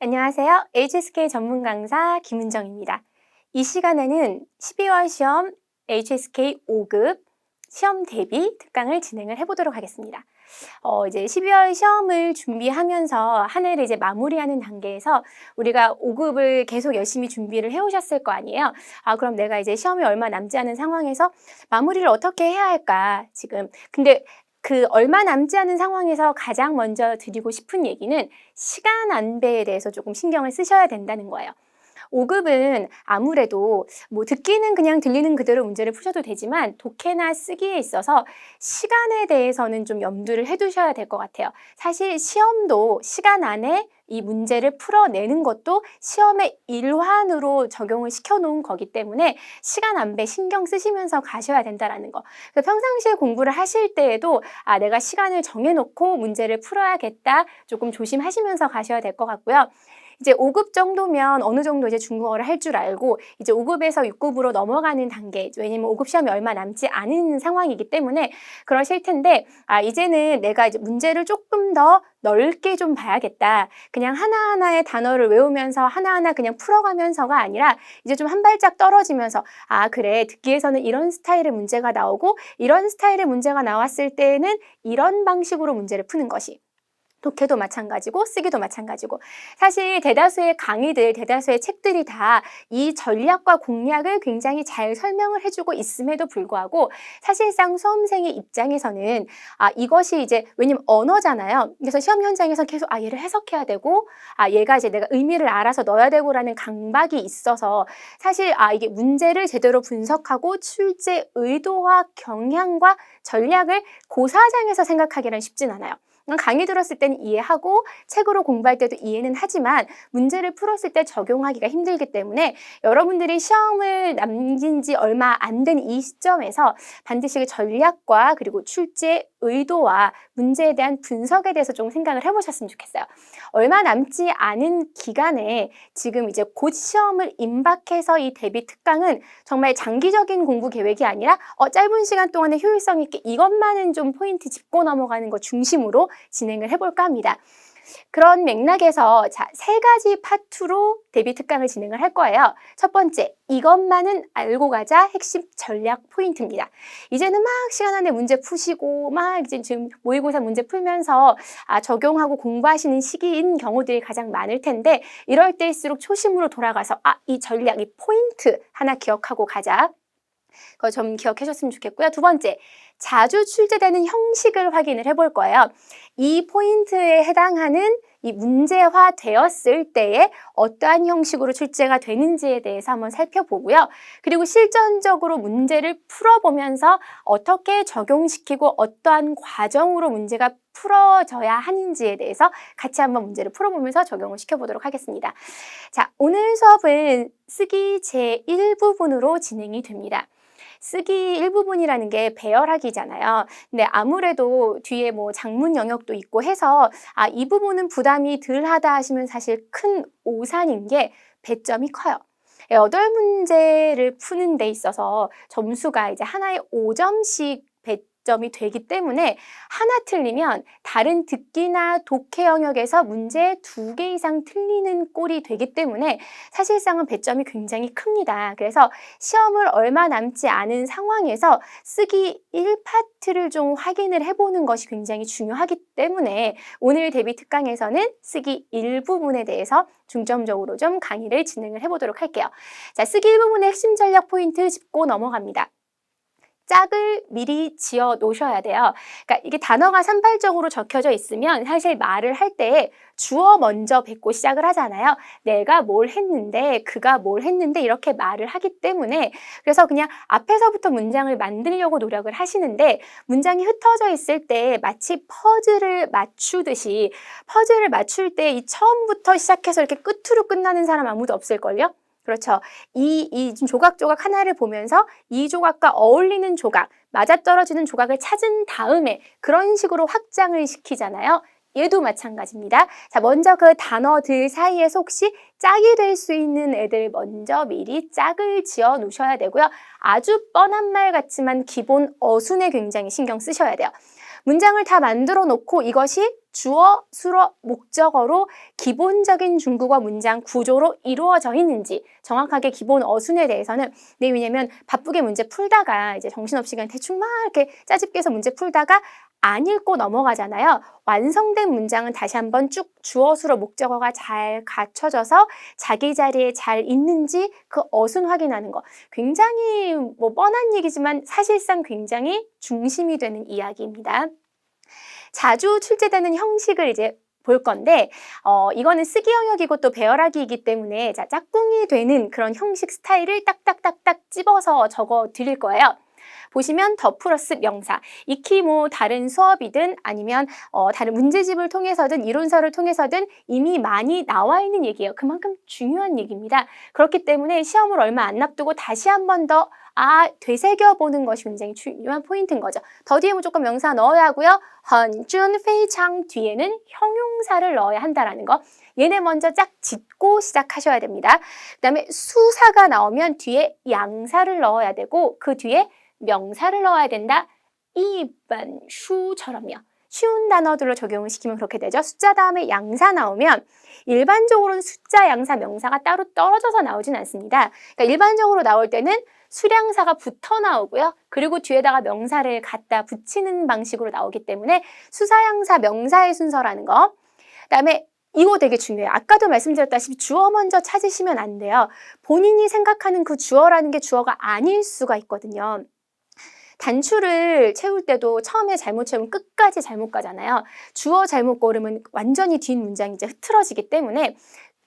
안녕하세요. HSK 전문 강사 김은정입니다. 이 시간에는 12월 시험 HSK 5급 시험 대비 특강을 진행을 해보도록 하겠습니다. 이제 12월 시험을 준비하면서 한 해를 이제 마무리하는 단계에서 우리가 5급을 계속 열심히 준비를 해오셨을 거 아니에요. 그럼 내가 이제 시험이 얼마 남지 않은 상황에서 마무리를 어떻게 해야 할까, 지금. 근데 그 얼마 남지 않은 상황에서 가장 먼저 드리고 싶은 얘기는 시간 안배에 대해서 조금 신경을 쓰셔야 된다는 거예요. 5급은 아무래도 뭐 듣기는 그냥 들리는 그대로 문제를 푸셔도 되지만 독해나 쓰기에 있어서 시간에 대해서는 좀 염두를 해두셔야 될 것 같아요. 사실 시험도 시간 안에 이 문제를 풀어내는 것도 시험의 일환으로 적용을 시켜놓은 거기 때문에 시간 안배 신경 쓰시면서 가셔야 된다는 거. 그래서 평상시에 공부를 하실 때에도 내가 시간을 정해놓고 문제를 풀어야겠다, 조금 조심하시면서 가셔야 될 것 같고요. 이제 5급 정도면 어느 정도 이제 중국어를 할 줄 알고 이제 5급에서 6급으로 넘어가는 단계, 왜냐면 5급 시험이 얼마 남지 않은 상황이기 때문에 그러실 텐데, 이제는 내가 이제 문제를 조금 더 넓게 좀 봐야겠다. 그냥 하나하나의 단어를 외우면서 하나하나 그냥 풀어가면서가 아니라 이제 좀 한 발짝 떨어지면서 그래, 듣기에서는 이런 스타일의 문제가 나오고 이런 스타일의 문제가 나왔을 때는 이런 방식으로 문제를 푸는 것이, 독해도 마찬가지고 쓰기도 마찬가지고, 사실 대다수의 강의들, 대다수의 책들이 다 이 전략과 공략을 굉장히 잘 설명을 해주고 있음에도 불구하고 사실상 수험생의 입장에서는 이것이 이제, 왜냐면 언어잖아요. 그래서 시험 현장에서 계속 얘를 해석해야 되고 얘가 이제 내가 의미를 알아서 넣어야 되고라는 강박이 있어서 사실 이게 문제를 제대로 분석하고 출제 의도와 경향과 전략을 고사장에서 생각하기는 쉽진 않아요. 강의 들었을 때는 이해하고 책으로 공부할 때도 이해는 하지만 문제를 풀었을 때 적용하기가 힘들기 때문에 여러분들이 시험을 남긴 지 얼마 안 된 이 시점에서 반드시 전략과 그리고 출제 의도와 문제에 대한 분석에 대해서 좀 생각을 해보셨으면 좋겠어요. 얼마 남지 않은 기간에 지금 이제 곧 시험을 임박해서 이 대비 특강은 정말 장기적인 공부 계획이 아니라 짧은 시간 동안에 효율성 있게 이것만은 좀 포인트 짚고 넘어가는 것 중심으로 진행을 해볼까 합니다. 그런 맥락에서 세 가지 파트로 대비 특강을 진행을 할 거예요. 첫 번째, 이것만은 알고 가자 핵심 전략 포인트입니다. 이제는 막 시간 안에 문제 푸시고 막 이제 지금 모의고사 문제 풀면서 적용하고 공부하시는 시기인 경우들이 가장 많을 텐데, 이럴 때일수록 초심으로 돌아가서 이 전략, 이 포인트 하나 기억하고 가자. 그거 좀 기억해 주셨으면 좋겠고요. 두 번째, 자주 출제되는 형식을 확인을 해볼 거예요. 이 포인트에 해당하는 이 문제화 되었을 때에 어떠한 형식으로 출제가 되는지에 대해서 한번 살펴보고요. 그리고 실전적으로 문제를 풀어보면서 어떻게 적용시키고 어떠한 과정으로 문제가 풀어져야 하는지에 대해서 같이 한번 문제를 풀어보면서 적용을 시켜보도록 하겠습니다. 자, 오늘 수업은 쓰기 제1부분으로 진행이 됩니다. 쓰기 일부분이라는 게 배열하기잖아요. 근데 아무래도 뒤에 뭐 작문 영역도 있고 해서 이 부분은 부담이 덜하다 하시면 사실 큰 오산인 게 배점이 커요. 8문제를 푸는 데 있어서 점수가 이제 하나에 5점씩 배점이 되기 때문에 하나 틀리면 다른 듣기나 독해 영역에서 문제 2개 이상 틀리는 꼴이 되기 때문에 사실상은 배점이 굉장히 큽니다. 그래서 시험을 얼마 남지 않은 상황에서 쓰기 1파트를 좀 확인을 해보는 것이 굉장히 중요하기 때문에 오늘 대비 특강에서는 쓰기 1부분에 대해서 중점적으로 좀 강의를 진행을 해보도록 할게요. 자, 쓰기 1부분의 핵심 전략 포인트 짚고 넘어갑니다. 짝을 미리 지어 놓으셔야 돼요. 그러니까 이게 단어가 산발적으로 적혀져 있으면 사실 말을 할 때 주어 먼저 뱉고 시작을 하잖아요. 내가 뭘 했는데, 그가 뭘 했는데 이렇게 말을 하기 때문에, 그래서 그냥 앞에서부터 문장을 만들려고 노력을 하시는데 문장이 흩어져 있을 때 마치 퍼즐을 맞추듯이, 퍼즐을 맞출 때 이 처음부터 시작해서 이렇게 끝으로 끝나는 사람 아무도 없을걸요? 그렇죠. 이 조각조각 하나를 보면서 이 조각과 어울리는 조각, 맞아떨어지는 조각을 찾은 다음에 그런 식으로 확장을 시키잖아요. 얘도 마찬가지입니다. 자, 먼저 그 단어들 사이에서 혹시 짝이 될 수 있는 애들 먼저 미리 짝을 지어 놓으셔야 되고요. 아주 뻔한 말 같지만 기본 어순에 굉장히 신경 쓰셔야 돼요. 문장을 다 만들어 놓고 이것이 주어, 수로, 목적어로 기본적인 중국어 문장 구조로 이루어져 있는지 정확하게 기본 어순에 대해서는 왜냐면 바쁘게 문제 풀다가 이제 정신없이 그냥 대충 막 이렇게 짜집게 해서 문제 풀다가 안 읽고 넘어가잖아요. 완성된 문장은 다시 한번 쭉 주어, 수로, 목적어가 잘 갖춰져서 자기 자리에 잘 있는지 그 어순 확인하는 거. 굉장히 뻔한 얘기지만 사실상 굉장히 중심이 되는 이야기입니다. 자주 출제되는 형식을 이제 볼 건데 이거는 쓰기 영역이고 또 배열하기이기 때문에 짝꿍이 되는 그런 형식 스타일을 딱딱딱딱 찝어서 적어 드릴 거예요. 보시면 더 플러스 명사, 익히 다른 수업이든 아니면 다른 문제집을 통해서든 이론서를 통해서든 이미 많이 나와 있는 얘기예요. 그만큼 중요한 얘기입니다. 그렇기 때문에 시험을 얼마 안 앞두고 다시 한 번 더 되새겨보는 것이 굉장히 중요한 포인트인 거죠. 더 뒤에 무조건 명사 넣어야 하고요. 很준, 非常 뒤에는 형용사를 넣어야 한다라는 거. 얘네 먼저 짝 짚고 시작하셔야 됩니다. 그 다음에 수사가 나오면 뒤에 양사를 넣어야 되고 그 뒤에 명사를 넣어야 된다. 一本书처럼요. 쉬운 단어들로 적용을 시키면 그렇게 되죠. 숫자 다음에 양사 나오면 일반적으로는 숫자, 양사, 명사가 따로 떨어져서 나오진 않습니다. 그러니까 일반적으로 나올 때는 수량사가 붙어 나오고요. 그리고 뒤에다가 명사를 갖다 붙이는 방식으로 나오기 때문에 수사양사, 명사의 순서라는 거. 그다음에 이거 되게 중요해요. 아까도 말씀드렸다시피 주어 먼저 찾으시면 안 돼요. 본인이 생각하는 그 주어라는 게 주어가 아닐 수가 있거든요. 단추를 채울 때도 처음에 잘못 채우면 끝까지 잘못 가잖아요. 주어 잘못 고르면 완전히 뒷 문장이 이제 흐트러지기 때문에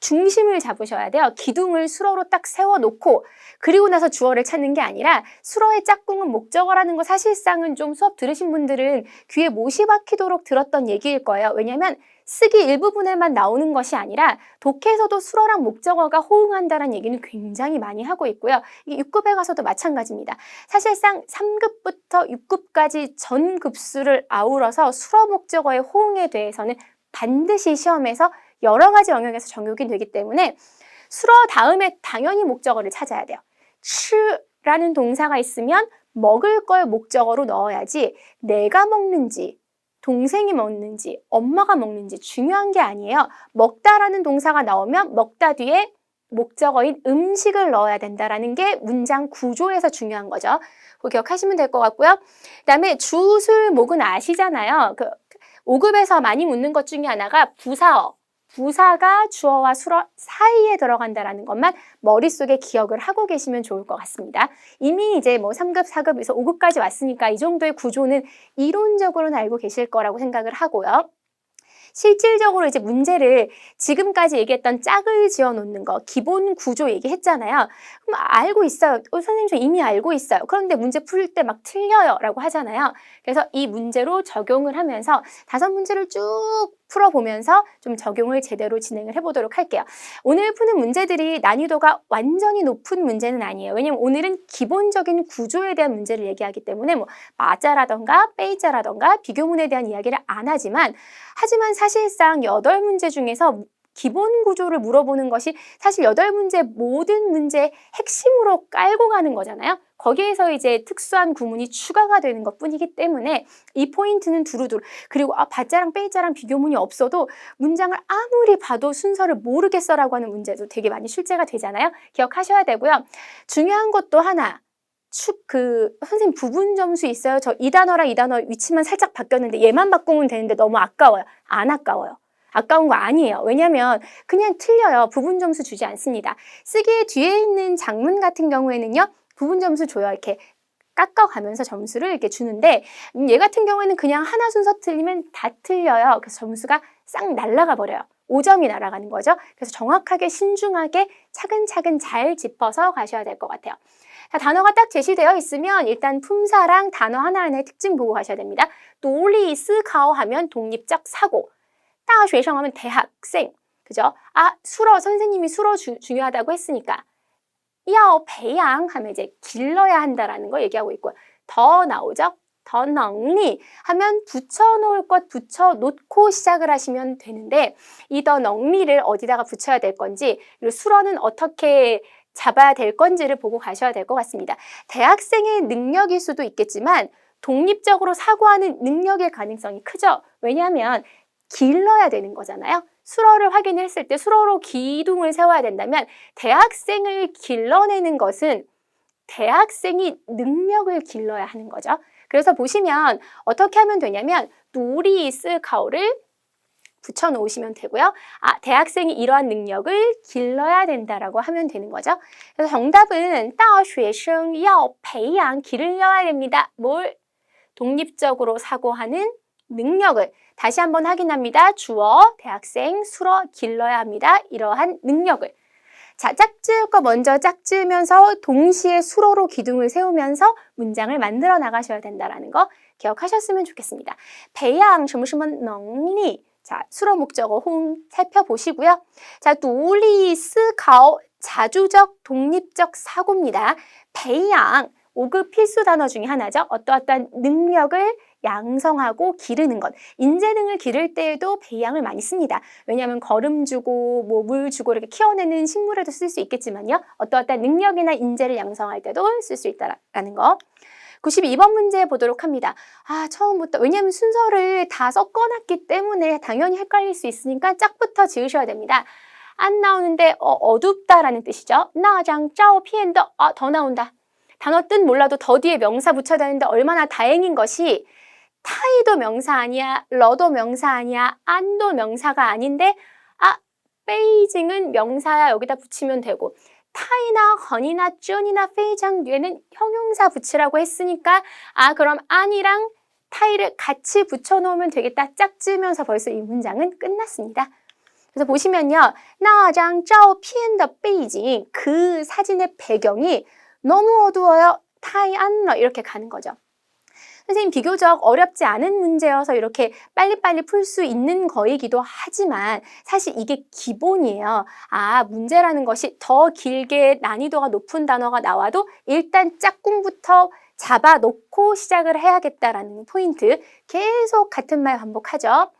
중심을 잡으셔야 돼요. 기둥을 수로로 딱 세워놓고 그리고 나서 주어를 찾는 게 아니라 수로의 짝꿍은 목적어라는 거 사실상은 좀 수업 들으신 분들은 귀에 못이 박히도록 들었던 얘기일 거예요. 왜냐하면 쓰기 일부분에만 나오는 것이 아니라 독해에서도 수로랑 목적어가 호응한다는 얘기는 굉장히 많이 하고 있고요. 이게 6급에 가서도 마찬가지입니다. 사실상 3급부터 6급까지 전 급수를 아우러서 수로 목적어의 호응에 대해서는 반드시 시험에서 여러 가지 영역에서 적용이 되기 때문에 수로 다음에 당연히 목적어를 찾아야 돼요. 치라는 동사가 있으면 먹을 걸 목적어로 넣어야지 내가 먹는지 동생이 먹는지 엄마가 먹는지 중요한 게 아니에요. 먹다라는 동사가 나오면 먹다 뒤에 목적어인 음식을 넣어야 된다라는 게 문장 구조에서 중요한 거죠. 그거 기억하시면 될 것 같고요. 그다음에 주술목은 아시잖아요. 5급에서 많이 묻는 것 중에 하나가 부사어. 부사가 주어와 수어 사이에 들어간다라는 것만 머릿속에 기억을 하고 계시면 좋을 것 같습니다. 이미 이제 3급, 4급에서 5급까지 왔으니까 이 정도의 구조는 이론적으로는 알고 계실 거라고 생각을 하고요. 실질적으로 이제 문제를 지금까지 얘기했던 짝을 지어 놓는 거, 기본 구조 얘기했잖아요. 그럼 알고 있어요. 선생님 저 이미 알고 있어요. 그런데 문제 풀 때 막 틀려요 라고 하잖아요. 그래서 이 문제로 적용을 하면서 5문제를 쭉 풀어보면서 좀 적용을 제대로 진행을 해보도록 할게요. 오늘 푸는 문제들이 난이도가 완전히 높은 문제는 아니에요. 왜냐면 오늘은 기본적인 구조에 대한 문제를 얘기하기 때문에 마자라던가 빼이자라던가 비교문에 대한 이야기를 안 하지만 사실상 8문제 중에서 기본 구조를 물어보는 것이 사실 8문제 모든 문제의 핵심으로 깔고 가는 거잖아요. 거기에서 이제 특수한 구문이 추가가 되는 것 뿐이기 때문에 이 포인트는 두루두루. 그리고 바자랑 빼이자랑 비교문이 없어도 문장을 아무리 봐도 순서를 모르겠어라고 하는 문제도 되게 많이 출제가 되잖아요. 기억하셔야 되고요. 중요한 것도 하나. 선생님 부분 점수 있어요? 저 이 단어랑 이 단어 위치만 살짝 바뀌었는데 얘만 바꾸면 되는데 너무 아까워요. 안 아까워요. 아까운 거 아니에요. 왜냐면 그냥 틀려요. 부분 점수 주지 않습니다. 쓰기의 뒤에 있는 장문 같은 경우에는요. 부분 점수 줘요. 이렇게 깎아가면서 점수를 이렇게 주는데 얘 같은 경우에는 그냥 하나 순서 틀리면 다 틀려요. 그래서 점수가 싹 날아가 버려요. 5점이 날아가는 거죠. 그래서 정확하게 신중하게 차근차근 잘 짚어서 가셔야 될 것 같아요. 자, 단어가 딱 제시되어 있으면 일단 품사랑 단어 하나하나의 특징 보고 가셔야 됩니다. 독립思考 하면 독립적 사고, 大学生 하면 대학생, 그죠? 선생님이 수로 중요하다고 했으니까 要培养 하면 이제 길러야 한다라는 거 얘기하고 있고요. 더 나오죠? 더 능리 하면 붙여놓을 것 붙여놓고 시작을 하시면 되는데 이 더 능리를 어디다가 붙여야 될 건지 그리고 수로는 어떻게 잡아야 될 건지를 보고 가셔야 될 것 같습니다. 대학생의 능력일 수도 있겠지만 독립적으로 사고하는 능력의 가능성이 크죠. 왜냐하면 길러야 되는 거잖아요. 수로를 확인했을 때 수로로 기둥을 세워야 된다면 대학생을 길러내는 것은 대학생이 능력을 길러야 하는 거죠. 그래서 보시면 어떻게 하면 되냐면 누리스 가오를 붙여놓으시면 되고요. 대학생이 이러한 능력을 길러야 된다라고 하면 되는 거죠. 그래서 정답은 大学生要培养 기르려야 됩니다. 뭘? 독립적으로 사고하는 능력을 다시 한번 확인합니다. 주어, 대학생, 수로 길러야 합니다. 이러한 능력을. 자, 짝지을 거 먼저 짝지으면서 동시에 수로로 기둥을 세우면서 문장을 만들어 나가셔야 된다는 거 기억하셨으면 좋겠습니다. 培养什么什么能力 자, 수로 목적어 홈 살펴보시고요. 자,独立思考 자주적 독립적 사고입니다. 培养 5급 필수 단어 중에 하나죠. 어떠한 능력을 양성하고 기르는 것. 인재 등을 기를 때에도 배양을 많이 씁니다. 왜냐하면 거름 주고 물 주고 이렇게 키워내는 식물에도 쓸 수 있겠지만요. 어떠한 능력이나 인재를 양성할 때도 쓸 수 있다는 거. 92번 문제 보도록 합니다. 처음부터 왜냐하면 순서를 다 섞어놨기 때문에 당연히 헷갈릴 수 있으니까 짝부터 지으셔야 됩니다. 안 나오는데 어둡다라는 뜻이죠. 那张照片的 더 나온다. 단어 뜻 몰라도 더 뒤에 명사 붙여야 되는데 얼마나 다행인 것이 타이도 명사 아니야, 러도 명사 아니야, 안도 명사가 아닌데 베이징은 명사야 여기다 붙이면 되고 타이나 건이나 쭌이나 페이장 뒤에는 형용사 붙이라고 했으니까 그럼 안이랑 타이를 같이 붙여놓으면 되겠다. 짝지으면서 벌써 이 문장은 끝났습니다. 그래서 보시면요. 那张照片的背景 그 사진의 배경이 너무 어두워요. 타이 안러 이렇게 가는 거죠. 선생님 비교적 어렵지 않은 문제여서 이렇게 빨리빨리 풀 수 있는 거이기도 하지만 사실 이게 기본이에요. 문제라는 것이 더 길게 난이도가 높은 단어가 나와도 일단 짝꿍부터 잡아놓고 시작을 해야겠다라는 포인트. 계속 같은 말 반복하죠.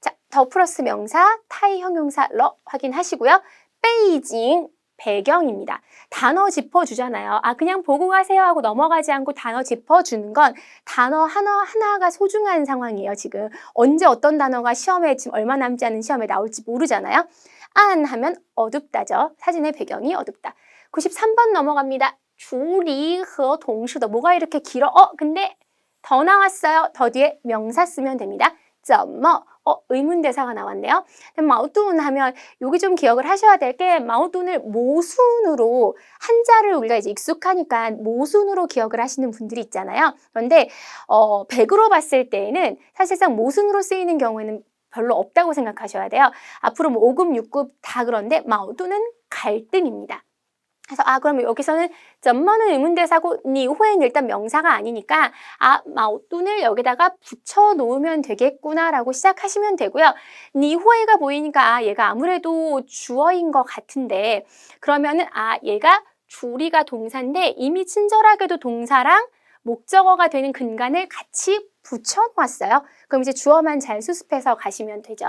자, 더 플러스 명사, 타이 형용사 러 확인하시고요. 베이징 배경입니다. 단어 짚어주잖아요. 그냥 보고 가세요 하고 넘어가지 않고 단어 짚어주는 건 단어 하나하나가 소중한 상황이에요. 지금 언제 어떤 단어가 시험에 지금 얼마 남지 않은 시험에 나올지 모르잖아요. 안 하면 어둡다죠. 사진의 배경이 어둡다. 93번 넘어갑니다. 주리和 동시도 뭐가 이렇게 길어? 근데 더 나왔어요. 더 뒤에 명사 쓰면 됩니다. 怎么 의문대사가 나왔네요. 마오둔 하면 여기 좀 기억을 하셔야 될 게 마오둔을 모순으로 한자를 우리가 이제 익숙하니까 모순으로 기억을 하시는 분들이 있잖아요. 그런데 백으로 봤을 때에는 사실상 모순으로 쓰이는 경우에는 별로 없다고 생각하셔야 돼요. 앞으로 5급, 6급 다 그런데 마오둔은 갈등입니다. 그래서 그럼 여기서는 점머는 의문대사고 니후에는 일단 명사가 아니니까 마오둔을 여기다가 붙여 놓으면 되겠구나라고 시작하시면 되고요. 니후에가 보이니까 얘가 아무래도 주어인 것 같은데 그러면은 얘가 주리가 동사인데 이미 친절하게도 동사랑 목적어가 되는 근간을 같이 붙여놓았어요. 그럼 이제 주어만 잘 수습해서 가시면 되죠.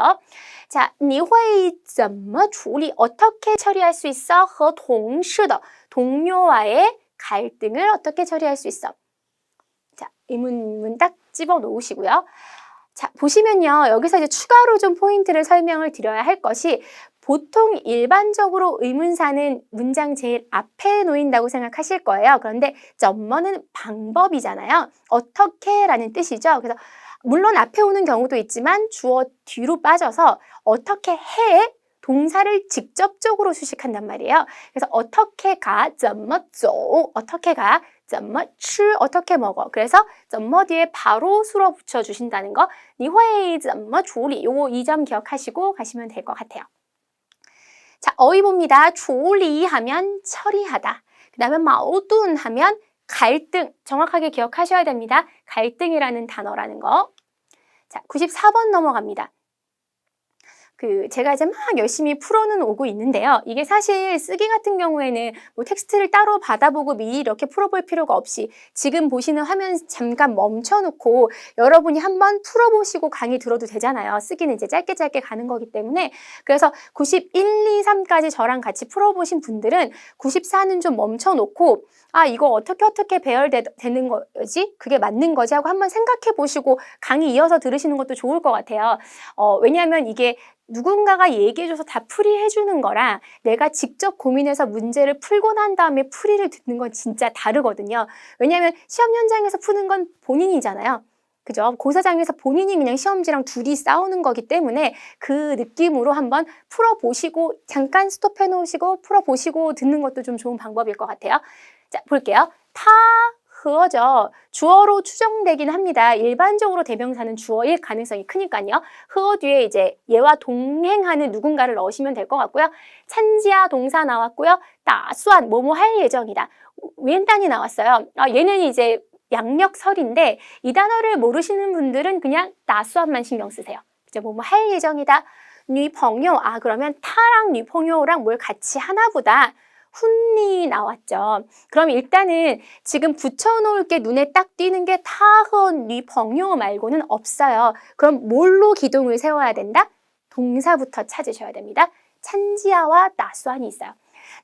자, 你会怎么处理 어떻게 처리할 수 있어? 和同事的 동료와의 갈등을 어떻게 처리할 수 있어? 자, 의문문 딱 집어 놓으시고요. 자, 보시면요. 여기서 이제 추가로 좀 포인트를 설명을 드려야 할 것이 보통 일반적으로 의문사는 문장 제일 앞에 놓인다고 생각하실 거예요. 그런데 점머는 방법이잖아요. 어떻게 라는 뜻이죠. 그래서 물론 앞에 오는 경우도 있지만 주어 뒤로 빠져서 어떻게 해? 동사를 직접적으로 수식한단 말이에요. 그래서 어떻게 가? 怎么走? 어떻게 가? 怎么吃? 어떻게 먹어? 그래서 怎么 뒤에 바로 수로 붙여주신다는 거. 你会怎么处理? 요거 이 점 기억하시고 가시면 될 것 같아요. 자, 어휘 봅니다. 조리 하면 처리하다. 그 다음에 마오둔 하면 갈등. 정확하게 기억하셔야 됩니다. 갈등이라는 단어라는 거. 자, 94번 넘어갑니다. 제가 이제 막 열심히 풀어는 오고 있는데요. 이게 사실 쓰기 같은 경우에는 뭐 텍스트를 따로 받아보고 미리 이렇게 풀어볼 필요가 없이 지금 보시는 화면 잠깐 멈춰놓고 여러분이 한번 풀어보시고 강의 들어도 되잖아요. 쓰기는 이제 짧게 가는 거기 때문에. 그래서 91, 2, 3까지 저랑 같이 풀어보신 분들은 94는 좀 멈춰놓고 아, 이거 어떻게 배열되는 거지? 그게 맞는 거지? 하고 한번 생각해 보시고 강의 이어서 들으시는 것도 좋을 것 같아요. 왜냐하면 이게 누군가가 얘기해줘서 다 풀이해주는 거랑 내가 직접 고민해서 문제를 풀고 난 다음에 풀이를 듣는 건 진짜 다르거든요. 왜냐하면 시험 현장에서 푸는 건 본인이잖아요. 그죠? 고사장에서 본인이 그냥 시험지랑 둘이 싸우는 거기 때문에 그 느낌으로 한번 풀어보시고 잠깐 스톱해 놓으시고 풀어보시고 듣는 것도 좀 좋은 방법일 것 같아요. 자, 볼게요. 흐어죠. 주어로 추정되긴 합니다. 일반적으로 대명사는 주어일 가능성이 크니까요. 흐어 뒤에 이제 얘와 동행하는 누군가를 넣으시면 될 것 같고요. 찬지야 동사 나왔고요. 따수한 뭐뭐 할 예정이다. 웬단이 나왔어요. 얘는 이제 양력설인데 이 단어를 모르시는 분들은 그냥 따수한만 신경 쓰세요. 이제 뭐뭐 할 예정이다.女朋友 그러면 타랑女朋友랑 뭘 같이 하나 보다. 훈리 나왔죠. 그럼 일단은 지금 붙여놓을 게 눈에 딱 띄는 게 타헌, 뉘펑요 말고는 없어요. 그럼 뭘로 기둥을 세워야 된다? 동사부터 찾으셔야 됩니다. 찬지야와 나수안이 있어요.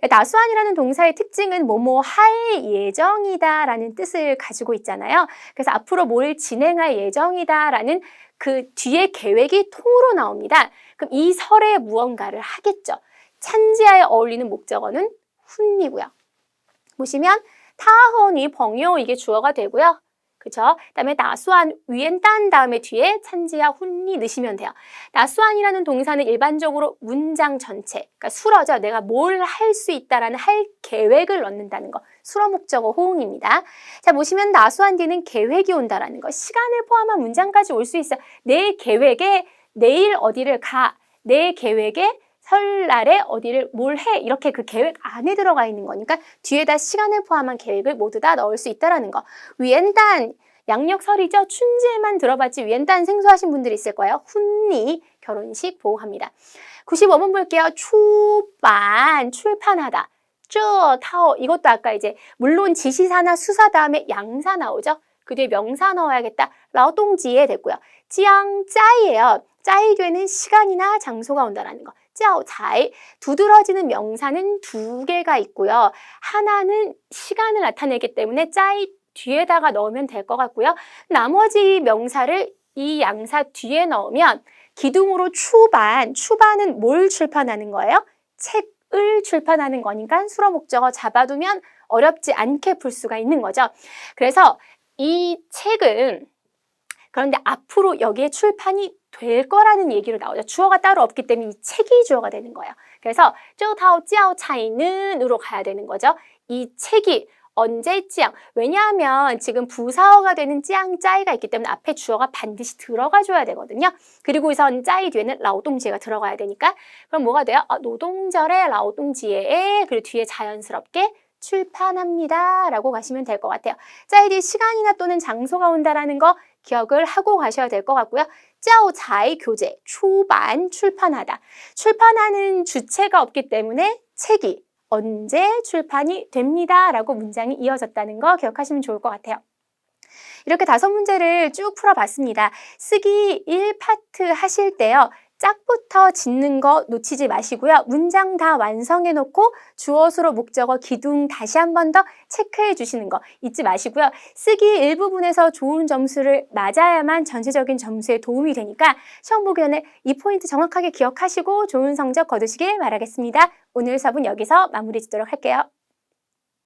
나수안이라는 동사의 특징은 뭐뭐 할 예정이다 라는 뜻을 가지고 있잖아요. 그래서 앞으로 뭘 진행할 예정이다 라는 그 뒤에 계획이 통으로 나옵니다. 그럼 이 설에 무언가를 하겠죠. 찬지야에 어울리는 목적어는 훈리고요. 보시면 타헌이 벙요 이게 주어가 되고요. 그죠? 그다음에 나수안 위엔단 다음에 뒤에 찬지야 훈리 넣으시면 돼요. 나수안이라는 동사는 일반적으로 문장 전체, 그러니까 수어죠. 내가 뭘 할 수 있다라는 할 계획을 넣는다는 거. 수어 목적어 호응입니다. 자, 보시면 나수안 뒤는 계획이 온다라는 거. 시간을 포함한 문장까지 올 수 있어요. 내 계획에 내일 어디를 가. 내 계획에 설날에 어디를 뭘 해 이렇게 그 계획 안에 들어가 있는 거니까 뒤에다 시간을 포함한 계획을 모두 다 넣을 수 있다라는 거. 위엔단 양력설이죠. 춘지에만 들어봤지 위엔단 생소하신 분들이 있을 거예요. 훈리 결혼식 보호합니다. 95번 볼게요. 출판 출판하다. 타오 이것도 아까 이제 물론 지시사나 수사 다음에 양사 나오죠. 그 뒤에 명사 넣어야겠다. 라오동지에 됐고요. 찌앙짜이예요. 짜이 뒤에는 시간이나 장소가 온다라는 거. 짜오차이 두드러지는 명사는 두 개가 있고요. 하나는 시간을 나타내기 때문에 짜이 뒤에다가 넣으면 될 것 같고요. 나머지 명사를 이 양사 뒤에 넣으면 기둥으로 추반은 뭘 출판하는 거예요? 책을 출판하는 거니까 수로 목적어 잡아두면 어렵지 않게 풀 수가 있는 거죠. 그래서 이 책은 그런데 앞으로 여기에 출판이 될 거라는 얘기로 나오죠. 주어가 따로 없기 때문에 이 책이 주어가 되는 거예요. 그래서 쩌타오 찌아오 차이는으로 가야 되는 거죠. 이 책이 언제 찌앙? 왜냐하면 지금 부사어가 되는 찌앙 짜이가 있기 때문에 앞에 주어가 반드시 들어가 줘야 되거든요. 그리고 우선 짜이 뒤에는 라오동지에가 들어가야 되니까 그럼 뭐가 돼요? 노동절에 라오동지에 그리고 뒤에 자연스럽게 출판합니다 라고 가시면 될 것 같아요. 짜이 뒤에 시간이나 또는 장소가 온다라는 거 기억을 하고 가셔야 될 것 같고요. 짜오차이 교재, 초반, 출판하다. 출판하는 주체가 없기 때문에 책이 언제 출판이 됩니다 라고 문장이 이어졌다는 거 기억하시면 좋을 것 같아요. 이렇게 5문제를 쭉 풀어봤습니다. 쓰기 1파트 하실 때요. 짝부터 짓는 거 놓치지 마시고요. 문장 다 완성해 놓고 주어, 수로, 목적어, 기둥 다시 한 번 더 체크해 주시는 거 잊지 마시고요. 쓰기 일부분에서 좋은 점수를 맞아야만 전체적인 점수에 도움이 되니까 시험 보기 전에 이 포인트 정확하게 기억하시고 좋은 성적 거두시길 바라겠습니다. 오늘 수업은 여기서 마무리 짓도록 할게요.